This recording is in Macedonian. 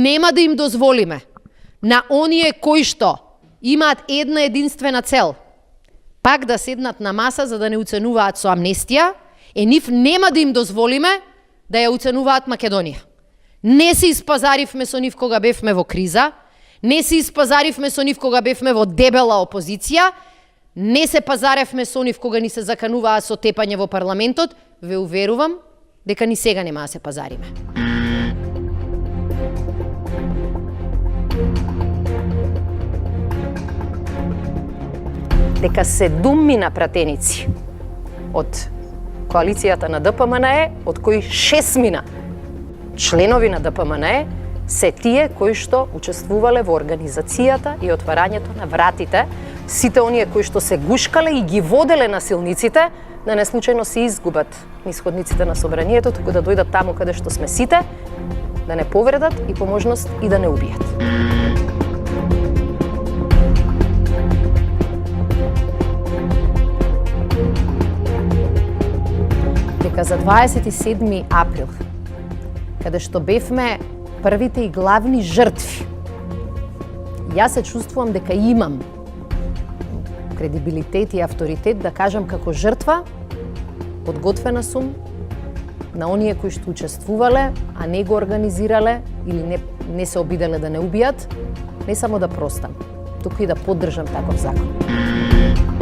нема да им дозволиме на оние кои што имаат една единствена цел, пак да седнат на маса за да не уценуваат со амнестија, нив нема да им дозволиме да ја уценуваат Македонија. Не се испазаривме со нив кога бевме во криза, не се испазаривме со нив кога бевме во дебела опозиција, не се пазаревме со нив кога ни се закануваа со тепање во парламентот, ве уверувам дека ни сега нема да се пазариме. Дека 7 пратеници од коалицијата на ДПМНЕ, од кои 6 членови на ДПМНЕ, се тие кои што учествувале во организацијата и отварањето на вратите, сите оние кои што се гушкале и ги воделе насилниците, да не случајно се изгубат низ ходниците на собранието, туку да дојдат таму каде што сме сите, да не повредат и по можност и да не убијат. Дека за 27 април, каде што бевме првите и главни жртви, јас се чувствувам дека имам кредибилитет и авторитет да кажам како жртва, подготвена сум на оние кои што учествувале, а не го организирале или не се обиделе да не убијат, не само да простам, туку и да поддржам таков закон.